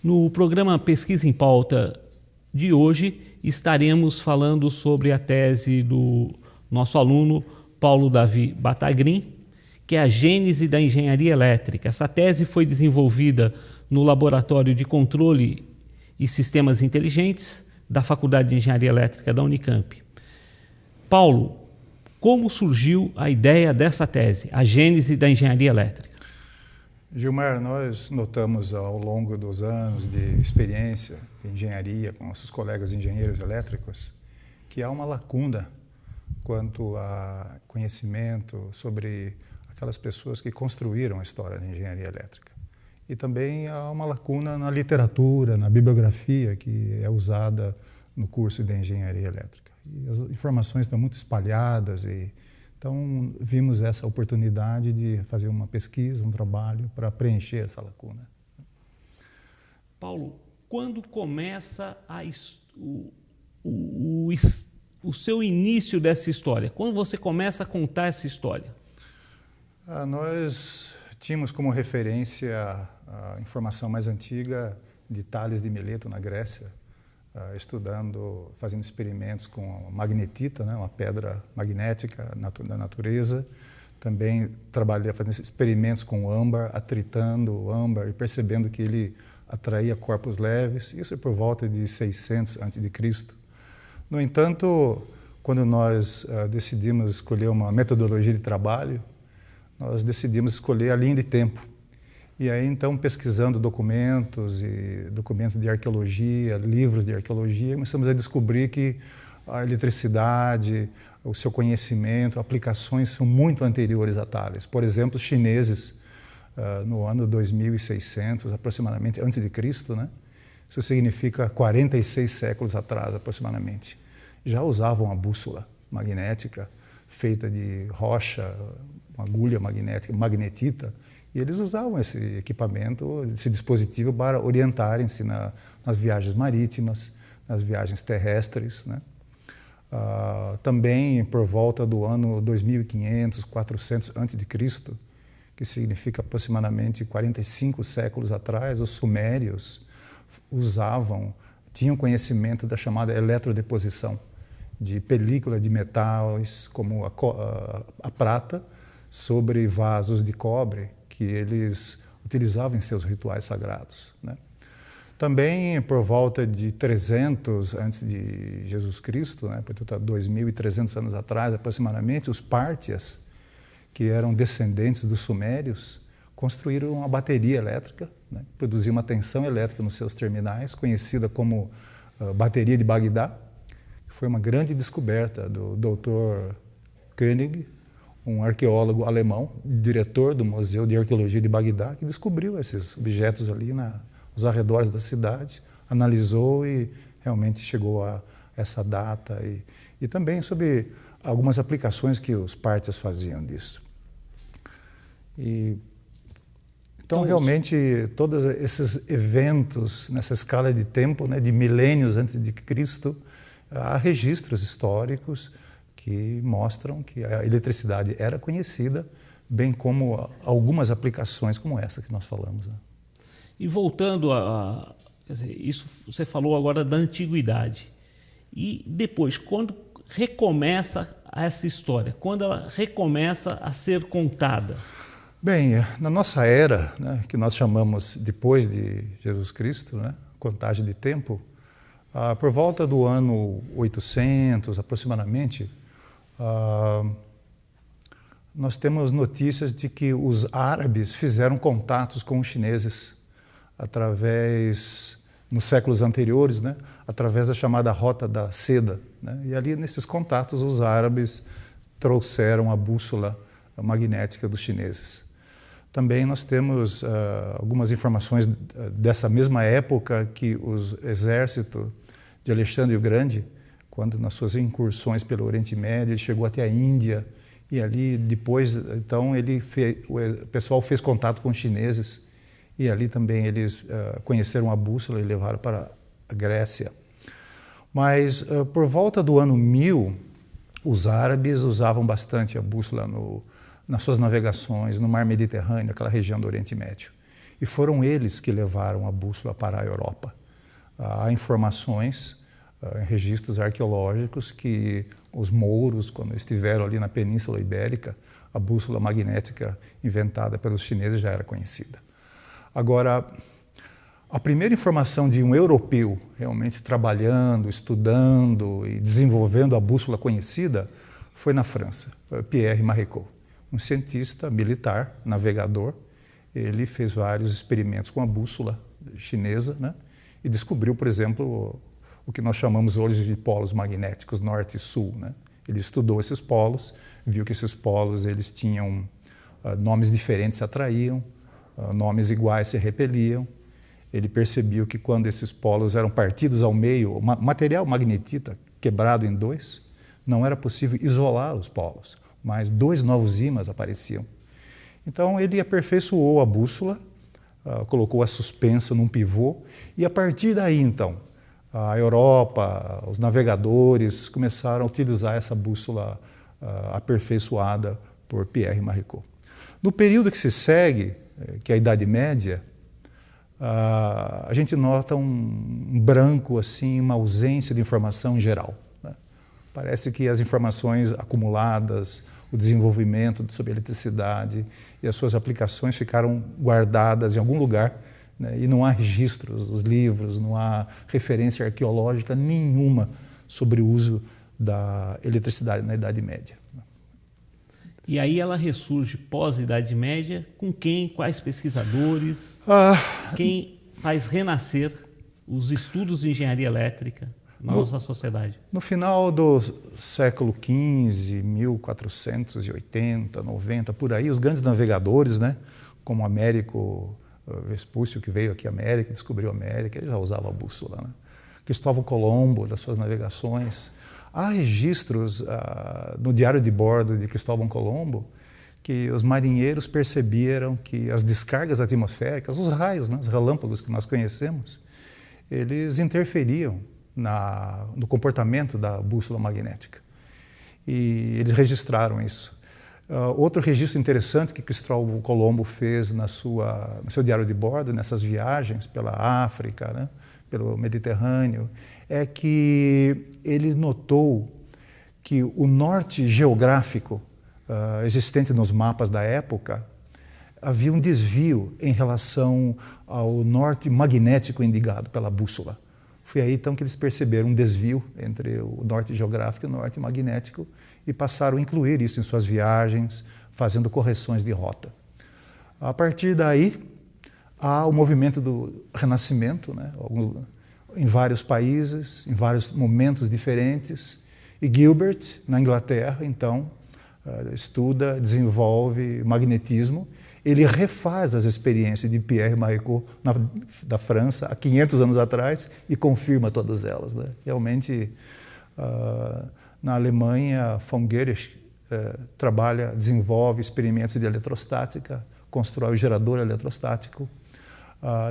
No programa Pesquisa em Pauta de hoje, estaremos falando sobre a tese do nosso aluno Paulo Davi Batagrin, que é a gênese da engenharia elétrica. Essa tese foi desenvolvida no Laboratório de Controle e Sistemas Inteligentes da Faculdade de Engenharia Elétrica da Unicamp. Paulo, como surgiu a ideia dessa tese, a gênese da engenharia elétrica? Gilmar, nós notamos ao longo dos anos de experiência de engenharia com nossos colegas engenheiros elétricos que há uma lacuna quanto a conhecimento sobre aquelas pessoas que construíram a história da engenharia elétrica. E também há uma lacuna na literatura, na bibliografia que é usada no curso de engenharia elétrica. E as informações estão muito espalhadas e então, vimos essa oportunidade de fazer uma pesquisa, um trabalho para preencher essa lacuna. Paulo, quando começa o seu início dessa história? Quando você começa a contar essa história? Nós tínhamos como referência a informação mais antiga de Tales de Mileto, na Grécia, fazendo experimentos com a magnetita, né, uma pedra magnética da natureza. Também trabalhei fazendo experimentos com o âmbar, atritando o âmbar e percebendo que ele atraía corpos leves. Isso é por volta de 600 a.C. No entanto, quando nós decidimos escolher uma metodologia de trabalho, nós decidimos escolher a linha de tempo. E aí, então, pesquisando documentos de arqueologia, livros de arqueologia, começamos a descobrir que a eletricidade, o seu conhecimento, aplicações são muito anteriores a Tales. Por exemplo, os chineses, no ano 2600, aproximadamente, antes de Cristo, né? Isso significa 46 séculos atrás, aproximadamente, já usavam a bússola magnética feita de rocha, uma agulha magnética, magnetita, e eles usavam esse equipamento, esse dispositivo para orientarem-se nas viagens marítimas, nas viagens terrestres, né? Também por volta do ano 2500, 400 a.C., que significa aproximadamente 45 séculos atrás, os sumérios tinham conhecimento da chamada eletrodeposição, de película de metais, como a prata, sobre vasos de cobre, que eles utilizavam em seus rituais sagrados, né? Também, por volta de 300 antes de Jesus Cristo, né, portanto, 2.300 anos atrás, aproximadamente, os Pártias, que eram descendentes dos sumérios, construíram uma bateria elétrica, né, produziam uma tensão elétrica nos seus terminais, conhecida como bateria de Bagdá, que foi uma grande descoberta do Dr. Koenig, um arqueólogo alemão, diretor do Museu de Arqueologia de Bagdá, que descobriu esses objetos ali nos arredores da cidade, analisou e realmente chegou a essa data e também sobre algumas aplicações que os Pártias faziam disso. Então, realmente, todos esses eventos nessa escala de tempo, né, de milênios antes de Cristo, há registros históricos que mostram que a eletricidade era conhecida, bem como algumas aplicações como essa que nós falamos, né? E voltando quer dizer, isso você falou agora da antiguidade. E depois, quando recomeça essa história? Quando ela recomeça a ser contada? Bem, na nossa era, né, que nós chamamos depois de Jesus Cristo, né, contagem de tempo, por volta do ano 800, aproximadamente, nós temos notícias de que os árabes fizeram contatos com os chineses nos séculos anteriores, né, através da chamada Rota da Seda, né, e ali nesses contatos os árabes trouxeram a bússola magnética dos chineses. Também nós temos algumas informações dessa mesma época que os exércitos de Alexandre o Grande, quando nas suas incursões pelo Oriente Médio, ele chegou até a Índia e ali depois, então, o pessoal fez contato com os chineses e ali também eles conheceram a bússola e levaram para a Grécia. Mas por volta do ano 1000, os árabes usavam bastante a bússola nas suas navegações no mar Mediterrâneo, aquela região do Oriente Médio. e foram eles que levaram a bússola para a Europa. Há informações em registros arqueológicos que os mouros, quando estiveram ali na Península Ibérica, a bússola magnética inventada pelos chineses já era conhecida. Agora, a primeira informação de um europeu realmente trabalhando, estudando e desenvolvendo a bússola conhecida foi na França, Pierre Maricourt, um cientista militar, navegador. Ele fez vários experimentos com a bússola chinesa, né? E descobriu, por exemplo, o que nós chamamos hoje de polos magnéticos, norte e sul, né? Ele estudou esses polos, viu que esses polos eles tinham nomes diferentes se atraíam, nomes iguais se repeliam. Ele percebeu que quando esses polos eram partidos ao meio, o material magnetita quebrado em dois, não era possível isolar os polos, mas dois novos ímãs apareciam. Então ele aperfeiçoou a bússola, colocou-a suspensa num pivô, e a partir daí então, a Europa, os navegadores começaram a utilizar essa bússola aperfeiçoada por Pierre Maricourt. No período que se segue, que é a Idade Média, a gente nota um branco, assim, uma ausência de informação em geral, né? Parece que as informações acumuladas, o desenvolvimento sobre a eletricidade e as suas aplicações ficaram guardadas em algum lugar, né? E não há registros, os livros, não há referência arqueológica nenhuma sobre o uso da eletricidade na Idade Média. E aí ela ressurge pós-Idade Média com quem? Quais pesquisadores? Quem faz renascer os estudos de engenharia elétrica na nossa sociedade? No final do século XV, 1480, 90, por aí, os grandes navegadores, né, como Américo Vespúcio, que veio aqui à América, descobriu a América, ele já usava a bússola, né? Cristóvão Colombo, das suas navegações. Há registros no diário de bordo de Cristóvão Colombo que os marinheiros perceberam que as descargas atmosféricas, os raios, né, os relâmpagos que nós conhecemos, eles interferiam no comportamento da bússola magnética. E eles registraram isso. Outro registro interessante que Cristóvão Colombo fez no seu diário de bordo, nessas viagens pela África, né, pelo Mediterrâneo, é que ele notou que o norte geográfico existente nos mapas da época havia um desvio em relação ao norte magnético indicado pela bússola. Foi aí então que eles perceberam um desvio entre o norte geográfico e o norte magnético e passaram a incluir isso em suas viagens, fazendo correções de rota. A partir daí, há o movimento do Renascimento, né? Em vários países, em vários momentos diferentes. E Gilbert, na Inglaterra, então, estuda, desenvolve magnetismo. Ele refaz as experiências de Pierre Maricourt da França há 500 anos atrás e confirma todas elas, né? Realmente, na Alemanha, von Guericke desenvolve experimentos de eletrostática, constrói o gerador eletrostático.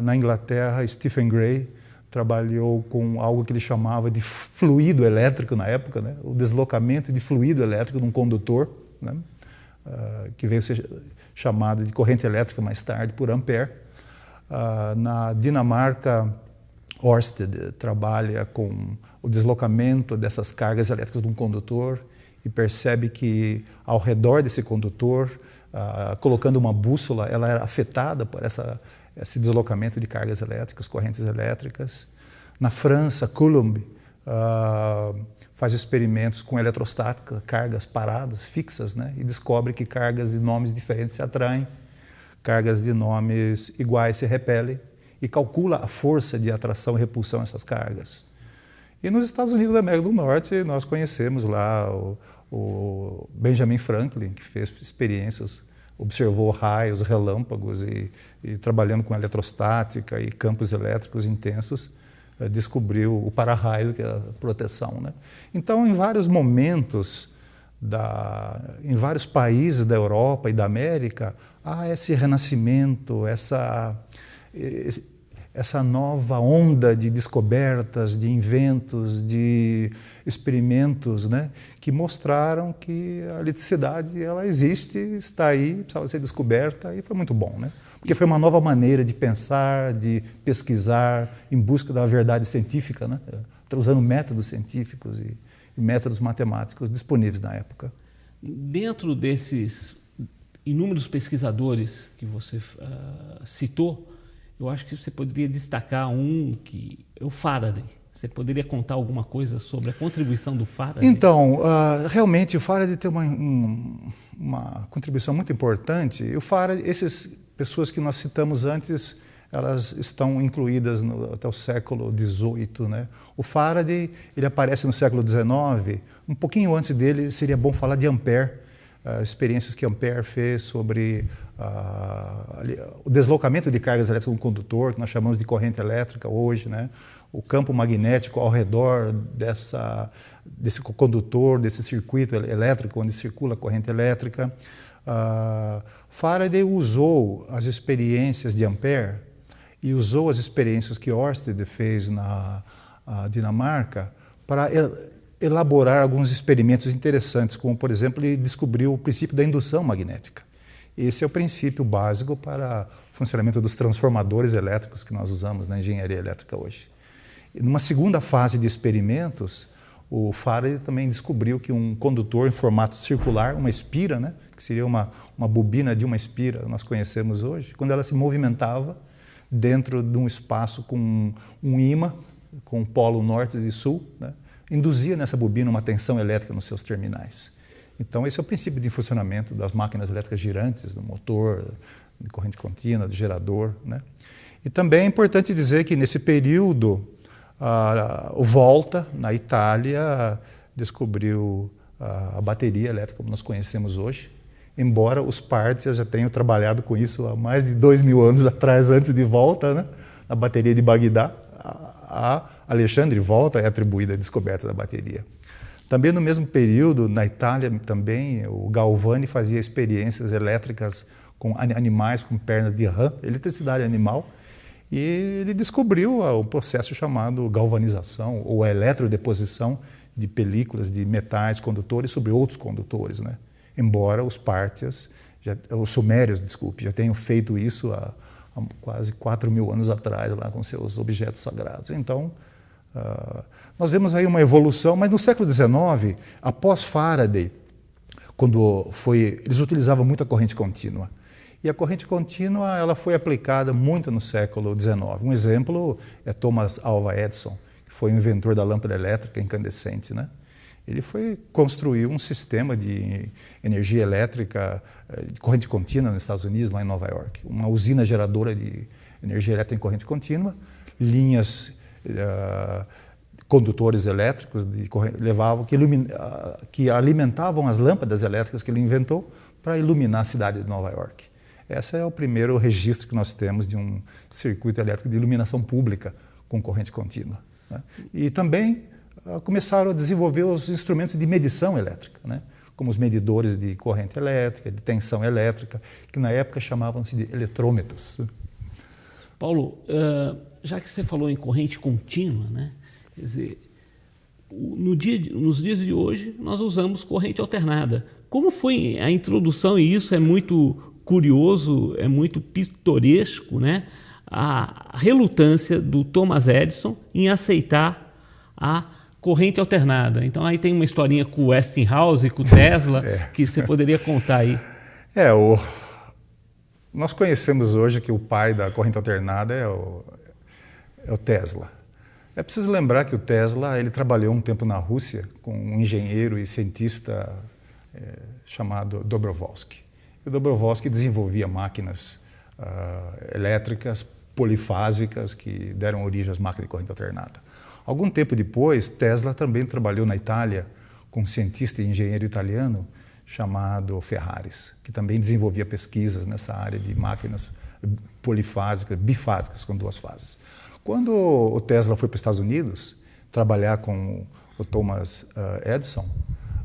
Na Inglaterra, Stephen Gray trabalhou com algo que ele chamava de fluido elétrico na época, né? O deslocamento de fluido elétrico num condutor, né? Que veio a ser chamado de corrente elétrica mais tarde por Ampère. Na Dinamarca, Ørsted trabalha com o deslocamento dessas cargas elétricas de um condutor e percebe que ao redor desse condutor, colocando uma bússola, ela era afetada por esse deslocamento de cargas elétricas, correntes elétricas. Na França, Coulomb faz experimentos com eletrostática, cargas paradas, fixas, né? E descobre que cargas de nomes diferentes se atraem, cargas de nomes iguais se repelem, e calcula a força de atração e repulsão dessas cargas. E nos Estados Unidos da América do Norte, nós conhecemos lá o Benjamin Franklin, que fez experiências, observou raios, relâmpagos e trabalhando com eletrostática e campos elétricos intensos, descobriu o para-raio, que é a proteção, né? Então, em vários momentos, em vários países da Europa e da América, há esse renascimento, essa nova onda de descobertas, de inventos, de experimentos, né, que mostraram que a eletricidade ela existe, está aí, precisava ser descoberta, e foi muito bom, né? Porque foi uma nova maneira de pensar, de pesquisar em busca da verdade científica, né? Usando métodos científicos e métodos matemáticos disponíveis na época. Dentro desses inúmeros pesquisadores que você citou, eu acho que você poderia destacar um que é o Faraday. Você poderia contar alguma coisa sobre a contribuição do Faraday? Então, realmente o Faraday tem uma contribuição muito importante. E o Faraday, essas pessoas que nós citamos antes, elas estão incluídas até o século XVIII, né? O Faraday, ele aparece no século XIX. Um pouquinho antes dele, seria bom falar de Ampère, experiências que Ampère fez sobre o deslocamento de cargas elétricas no condutor, que nós chamamos de corrente elétrica hoje, né? O campo magnético ao redor desse condutor, desse circuito elétrico onde circula a corrente elétrica. Faraday usou as experiências de Ampère e usou as experiências que Ørsted fez na Dinamarca para elaborar alguns experimentos interessantes, como, por exemplo, ele descobriu o princípio da indução magnética. Esse é o princípio básico para o funcionamento dos transformadores elétricos que nós usamos na engenharia elétrica hoje. E numa segunda fase de experimentos, o Faraday também descobriu que um condutor em formato circular, uma espira, né, que seria uma bobina de uma espira, nós conhecemos hoje, quando ela se movimentava dentro de um espaço com um ímã, com polo norte e sul, né, induzia nessa bobina uma tensão elétrica nos seus terminais. Então, esse é o princípio de funcionamento das máquinas elétricas girantes, do motor, de corrente contínua, do gerador, né? E também é importante dizer que, nesse período, o Volta, na Itália, descobriu a bateria elétrica como nós conhecemos hoje, embora os Partias já tenham trabalhado com isso há mais de 2000 anos atrás, antes de Volta, né? A bateria de Bagdá. A Alexandre Volta é atribuída a descoberta da bateria. Também no mesmo período, na Itália também, o Galvani fazia experiências elétricas com animais com pernas de rã, eletricidade animal, e ele descobriu o processo chamado galvanização ou eletrodeposição de películas de metais condutores sobre outros condutores, né? Embora os Partias, os Sumérios, desculpe, já tenham feito isso há quase 4.000 anos atrás, lá com seus objetos sagrados. Então, nós vemos aí uma evolução, mas no século XIX, após Faraday, eles utilizavam muito a corrente contínua. E a corrente contínua ela foi aplicada muito no século XIX. Um exemplo é Thomas Alva Edison, que foi o inventor da lâmpada elétrica incandescente, né? Ele construiu um sistema de energia elétrica de corrente contínua nos Estados Unidos, lá em Nova York. Uma usina geradora de energia elétrica em corrente contínua, linhas, condutores elétricos que alimentavam as lâmpadas elétricas que ele inventou para iluminar a cidade de Nova York. Esse é o primeiro registro que nós temos de um circuito elétrico de iluminação pública com corrente contínua, né? E também começaram a desenvolver os instrumentos de medição elétrica, né? Como os medidores de corrente elétrica, de tensão elétrica, que na época chamavam-se de eletrômetros. Paulo, já que você falou em corrente contínua, né? Quer dizer, nos dias de hoje nós usamos corrente alternada. Como foi a introdução, e isso é muito curioso, é muito pitoresco, né? A relutância do Thomas Edison em aceitar a corrente alternada. Então aí tem uma historinha com o Westinghouse e com o Tesla que você poderia contar aí. Nós conhecemos hoje que o pai da corrente alternada é o Tesla. É preciso lembrar que o Tesla ele trabalhou um tempo na Rússia com um engenheiro e cientista chamado Dobrovolsky. O Dobrovolsky desenvolvia máquinas elétricas polifásicas que deram origem às máquinas de corrente alternada. Algum tempo depois, Tesla também trabalhou na Itália com um cientista e engenheiro italiano chamado Ferraris, que também desenvolvia pesquisas nessa área de máquinas polifásicas, bifásicas, com duas fases. Quando o Tesla foi para os Estados Unidos trabalhar com o Thomas Edison,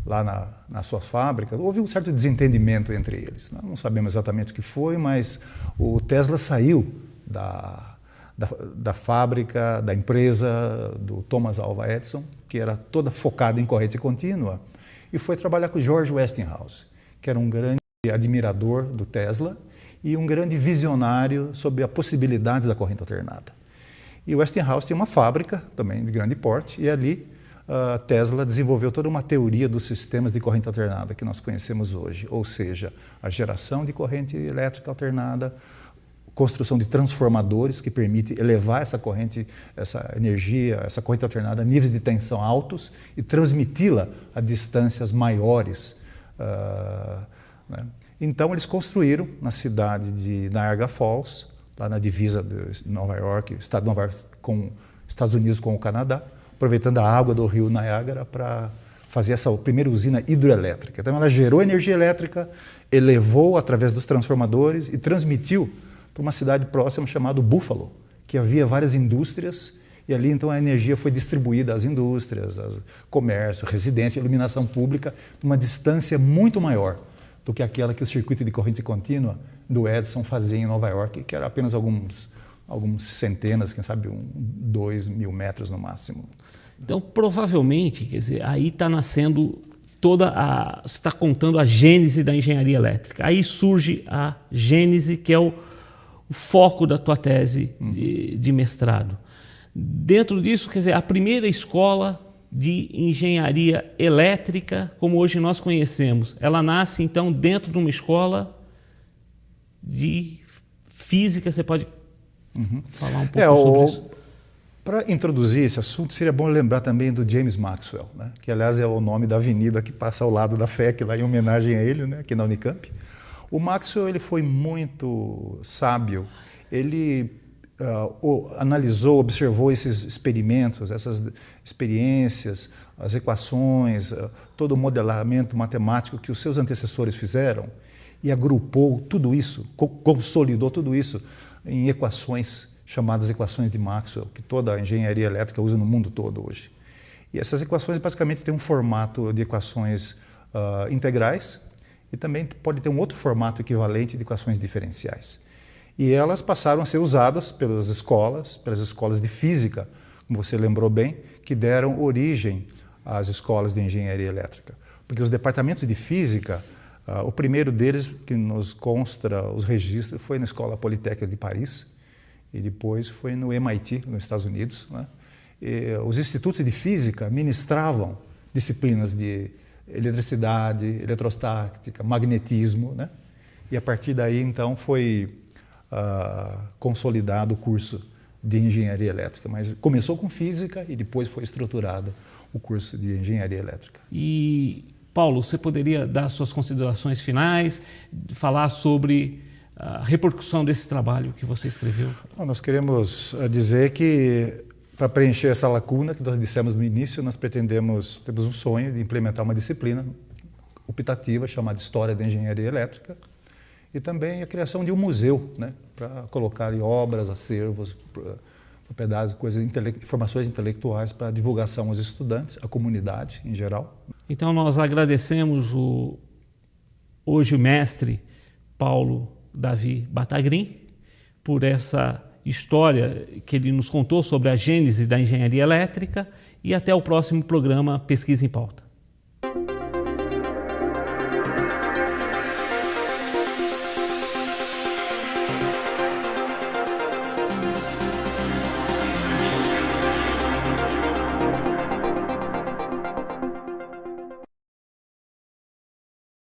lá nas suas fábricas, houve um certo desentendimento entre eles. Não sabemos exatamente o que foi, mas o Tesla saiu da fábrica, da empresa do Thomas Alva Edison, que era toda focada em corrente contínua, e foi trabalhar com George Westinghouse, que era um grande admirador do Tesla e um grande visionário sobre a possibilidade da corrente alternada. E o Westinghouse tem uma fábrica também de grande porte, e ali a Tesla desenvolveu toda uma teoria dos sistemas de corrente alternada que nós conhecemos hoje, ou seja, a geração de corrente elétrica alternada, construção de transformadores que permite elevar essa corrente, essa energia, essa corrente alternada a níveis de tensão altos e transmiti-la a distâncias maiores. Né? Então eles construíram na cidade de Niagara Falls, lá na divisa de Nova York, estado de Nova York com Estados Unidos com o Canadá, aproveitando a água do rio Niágara para fazer essa primeira usina hidroelétrica. Então ela gerou energia elétrica, elevou através dos transformadores e transmitiu para uma cidade próxima chamada Buffalo, que havia várias indústrias, e ali então a energia foi distribuída às indústrias, ao comércio, residência, iluminação pública, numa distância muito maior do que aquela que o circuito de corrente contínua do Edison fazia em Nova York, que era apenas alguns centenas, quem sabe 2 mil metros no máximo. Então, provavelmente, quer dizer, aí está nascendo está contando a gênese da engenharia elétrica. Aí surge a gênese, que é o foco da tua tese de mestrado. Dentro disso, quer dizer, a primeira escola de engenharia elétrica, como hoje nós conhecemos, ela nasce, então, dentro de uma escola de física. Você pode falar um pouco sobre isso? Para introduzir esse assunto, seria bom lembrar também do James Maxwell, né? Que, aliás, é o nome da avenida que passa ao lado da FEC, lá em homenagem a ele, né? Aqui na Unicamp. O Maxwell ele foi muito sábio. Ele analisou, observou esses experimentos, essas experiências, as equações, todo o modelamento matemático que os seus antecessores fizeram e agrupou tudo isso, consolidou tudo isso em equações chamadas equações de Maxwell, que toda a engenharia elétrica usa no mundo todo hoje. E essas equações basicamente têm um formato de equações integrais e também pode ter um outro formato equivalente de equações diferenciais. E elas passaram a ser usadas pelas escolas de física, como você lembrou bem, que deram origem às escolas de engenharia elétrica. Porque os departamentos de física, o primeiro deles, que nos consta os registros, foi na Escola Politécnica de Paris, e depois foi no MIT, nos Estados Unidos, né? E os institutos de física ministravam disciplinas de eletricidade, eletrostática, magnetismo, né? E a partir daí, então, foi consolidado o curso de engenharia elétrica. Mas começou com física e depois foi estruturado o curso de engenharia elétrica. E, Paulo, você poderia dar suas considerações finais, falar sobre a repercussão desse trabalho que você escreveu? Bom, nós queremos dizer que, para preencher essa lacuna que nós dissemos no início, nós temos um sonho de implementar uma disciplina optativa chamada História da Engenharia Elétrica e também a criação de um museu, né, para colocar ali obras, acervos, propriedades, informações intelectuais para divulgação aos estudantes, à comunidade em geral. Então nós agradecemos hoje o mestre Paulo Davi Batagrin por essa história que ele nos contou sobre a gênese da engenharia elétrica e até o próximo programa Pesquisa em Pauta.